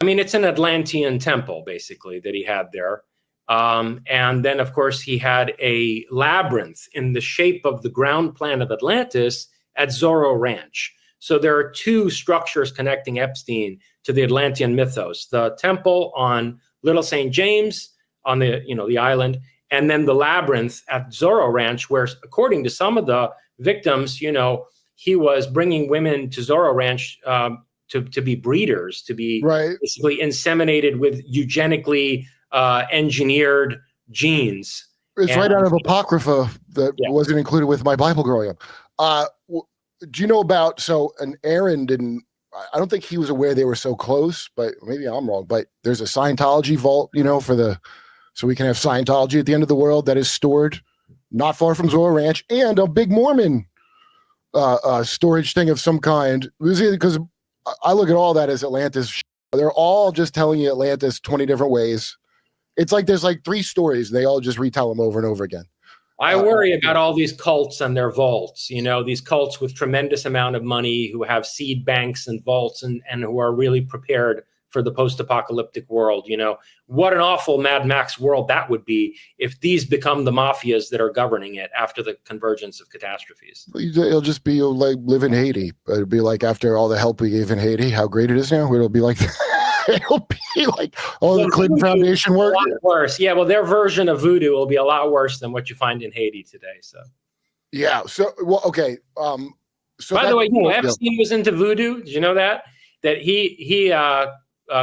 I mean, it's an Atlantean temple, basically, that he had there. And then, of course, he had a labyrinth in the shape of the ground plan of Atlantis at Zorro Ranch. So there are two structures connecting Epstein to the Atlantean mythos: the temple on Little St. James on the island, and then the labyrinth at Zorro Ranch, where, according to some of the victims, he was bringing women to Zorro Ranch to be breeders, to be basically inseminated with eugenically engineered genes. It's right out of Apocrypha that wasn't included with my Bible growing up. Do you know about, and Aaron didn't, I don't think he was aware they were so close, but maybe I'm wrong, but there's a Scientology vault, so we can have Scientology at the end of the world that is stored not far from Zorro Ranch, and a big Mormon storage thing of some kind. Because I look at all that as Atlantis. They're all just telling you Atlantis 20 different ways. It's like there's like 3 stories. They all just retell them over and over again. I worry about all these cults and their vaults, these cults with tremendous amount of money who have seed banks and vaults and who are really prepared for the post-apocalyptic world. What an awful Mad Max world that would be if these become the mafias that are governing it after the convergence of catastrophes. It'll just be like live in Haiti. It'll be like after all the help we gave in Haiti, how great it is now. It'll be like it'll be like all the Clinton Foundation work. A lot worse. Yeah, well, their version of voodoo will be a lot worse than what you find in Haiti today. So, yeah. So, well, okay. So by the way, Epstein was into voodoo. Did you know that? That he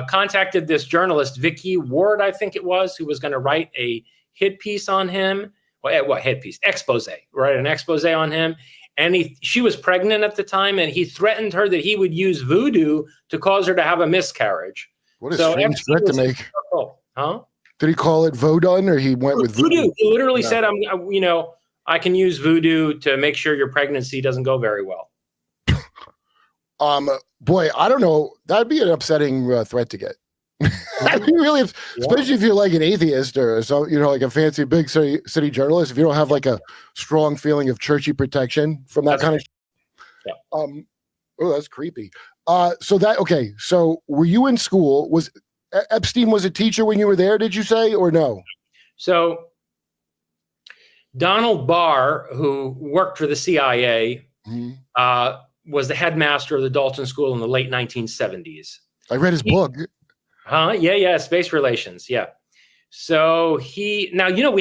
contacted this journalist, Vicky Ward, I think it was, who was going to write a hit piece on him. What hit piece? Expose. Write an expose on him. And she was pregnant at the time, and he threatened her that he would use voodoo to cause her to have a miscarriage. What a strange threat to make. Huh? Did he call it Vodun, or he went with voodoo? He literally said, I can use voodoo to make sure your pregnancy doesn't go very well. Boy, I don't know. That'd be an upsetting threat to get. I mean, really, especially if you're like an atheist or so, like a fancy big city journalist. If you don't have like a strong feeling of churchy protection from that kind of. Yeah. Oh, that's creepy. So were you in school? Was Epstein was a teacher when you were there? Did you say or no? So Donald Barr, who worked for the CIA, was the headmaster of the Dalton School in the late 1970s. I read his book. Yeah. Space Relations. Yeah. So we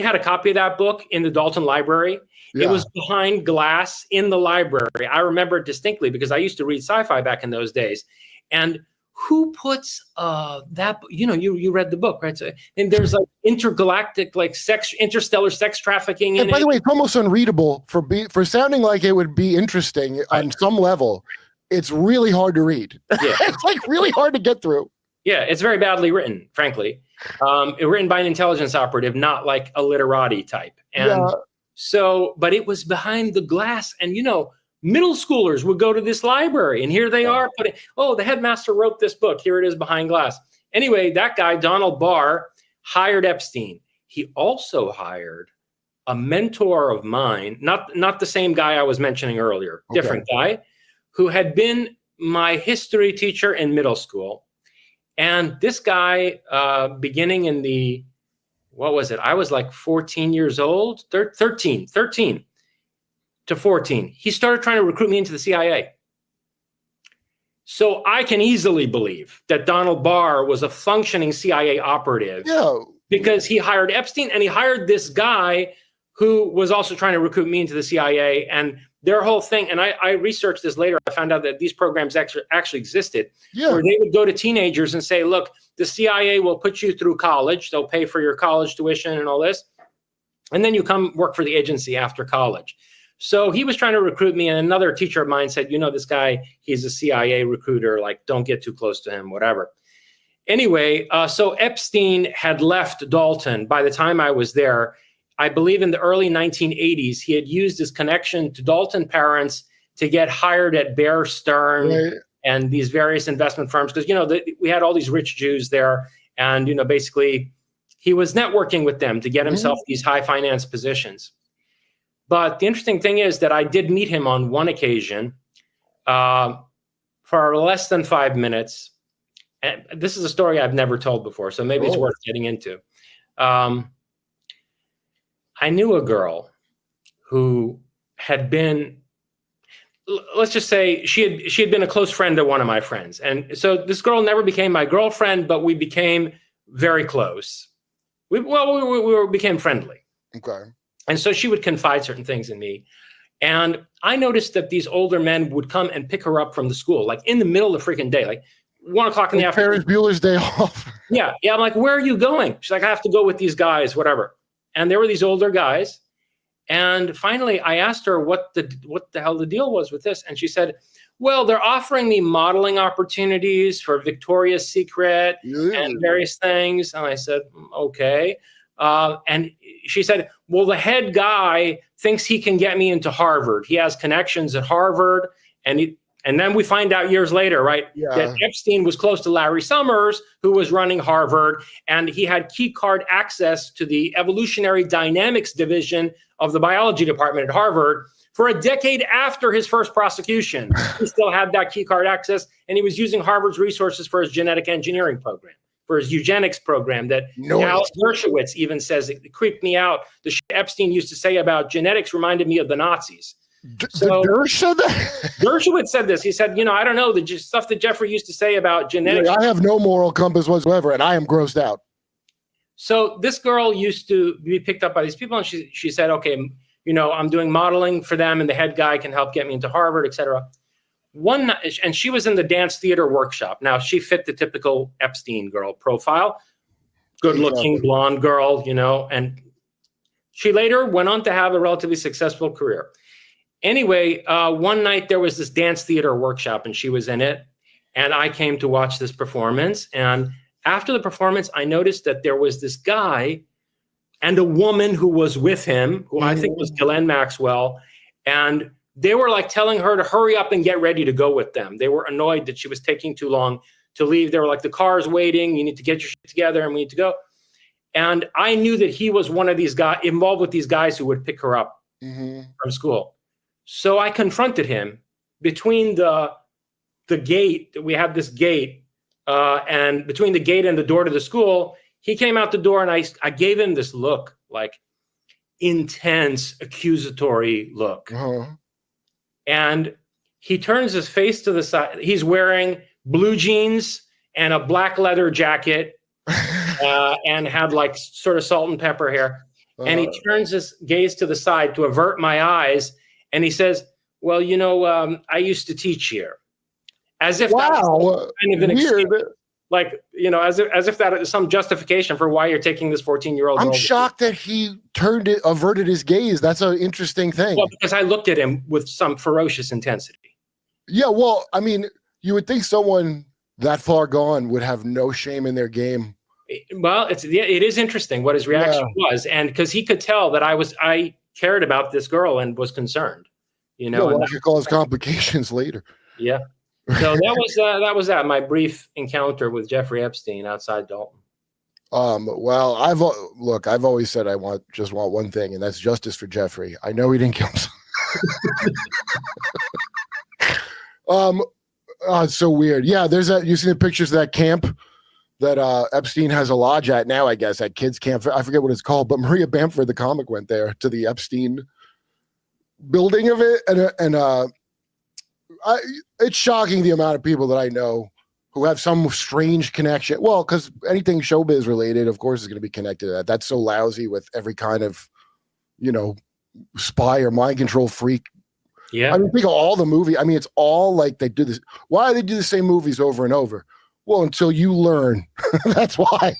had a copy of that book in the Dalton library. Yeah. It was behind glass in the library. I remember it distinctly because I used to read sci-fi back in those days. And who puts that, you read the book, right? So, and there's like intergalactic, like interstellar sex trafficking. And by the way, it's almost unreadable for sounding like it would be interesting on some level. It's really hard to read. Yeah. It's like really hard to get through. Yeah, it's very badly written, frankly. Written by an intelligence operative, not like a literati type. And but it was behind the glass. And, middle schoolers would go to this library. And here they are putting, the headmaster wrote this book. Here it is behind glass. Anyway, that guy, Donald Barr, hired Epstein. He also hired a mentor of mine, not the same guy I was mentioning earlier, different guy, who had been my history teacher in middle school. And this guy, beginning in I was like 14 years old, 13 to 14. He started trying to recruit me into the CIA. So I can easily believe that Donald Barr was a functioning CIA operative because he hired Epstein and he hired this guy who was also trying to recruit me into the CIA. And their whole thing, and I researched this later, I found out that these programs actually existed, where they would go to teenagers and say, look, the CIA will put you through college. They'll pay for your college tuition and all this. And then you come work for the agency after college. So he was trying to recruit me. And another teacher of mine said, this guy, he's a CIA recruiter. Like, don't get too close to him, whatever. Anyway, so Epstein had left Dalton by the time I was there. I believe in the early 1980s, he had used his connection to Dalton parents to get hired at Bear Stearns and these various investment firms. Because, we had all these rich Jews there. And, basically he was networking with them to get himself these high finance positions. But the interesting thing is that I did meet him on one occasion for less than 5 minutes. And this is a story I've never told before, so maybe it's worth getting into. I knew a girl who had been, let's just say she had been a close friend of one of my friends. And so this girl never became my girlfriend, but we became very close. We became friendly. Okay. And so she would confide certain things in me. And I noticed that these older men would come and pick her up from the school, like in the middle of the freaking day, like 1 o'clock in the afternoon. Ferris Bueller's Day Off. Yeah. I'm like, where are you going? She's like, I have to go with these guys, whatever. And there were these older guys. And finally, I asked her what the hell the deal was with this. And she said, well, they're offering me modeling opportunities for Victoria's Secret and various things. And I said, okay. And she said, well, the head guy thinks he can get me into Harvard. He has connections at Harvard. And then we find out years later, right, that Epstein was close to Larry Summers, who was running Harvard, and he had key card access to the evolutionary dynamics division of the biology department at Harvard for a decade after his first prosecution. He still had that key card access, and he was using Harvard's resources for his genetic engineering program, for his eugenics program that Alex Dershowitz even says it creeped me out. The shit Epstein used to say about genetics reminded me of the Nazis. So Dershowitz said this. He said, I don't know, the stuff that Jeffrey used to say about genetics. I have no moral compass whatsoever, and I am grossed out. So this girl used to be picked up by these people, and she said, okay, I'm doing modeling for them, and the head guy can help get me into Harvard, etc. One night, and she was in the dance theater workshop. Now, she fit the typical Epstein girl profile, good-looking blonde girl, and she later went on to have a relatively successful career. Anyway, one night there was this dance theater workshop, and she was in it, and I came to watch this performance. And after the performance, I noticed that there was this guy and a woman who was with him, who I think was Ghislaine Maxwell, and they were like telling her to hurry up and get ready to go with them. They were annoyed that she was taking too long to leave. They were like, the car's waiting, you need to get your shit together, and we need to go. And I knew that he was one of these guys involved with these guys who would pick her up from school. So I confronted him between the gate. We have this gate, and between the gate and the door to the school, he came out the door, and I gave him this look, like intense, accusatory look. And he turns his face to the side. He's wearing blue jeans and a black leather jacket, and had like sort of salt and pepper hair. And he turns his gaze to the side to avert my eyes. And he says, well, I used to teach here. As if that was kind of an excuse. Like, as if that is some justification for why you're taking this 14-year-old. I'm shocked that he averted his gaze. That's an interesting thing. Well, because I looked at him with some ferocious intensity. Yeah, well, I mean, you would think someone that far gone would have no shame in their game. Well, it is interesting what his reaction was. And because he could tell that I cared about this girl and was concerned, Well, that could cause complications later. Yeah. So that was my brief encounter with Jeffrey Epstein outside Dalton. Well, I've always said I just want one thing, and that's justice for Jeffrey. I know he didn't kill him. It's so weird. Yeah, you see the pictures of that camp that Epstein has a lodge at now, I guess, at kids camp. I forget what it's called, but Maria Bamford, the comic, went there to the Epstein building of it, and it's shocking the amount of people that I know who have some strange connection. Well, because anything showbiz related, of course, is going to be connected to that. That's so lousy with every kind of, spy or mind control freak. Yeah. I mean, think of all the movies. I mean, it's all like they do this. Why do they do the same movies over and over? Well, until you learn. That's why.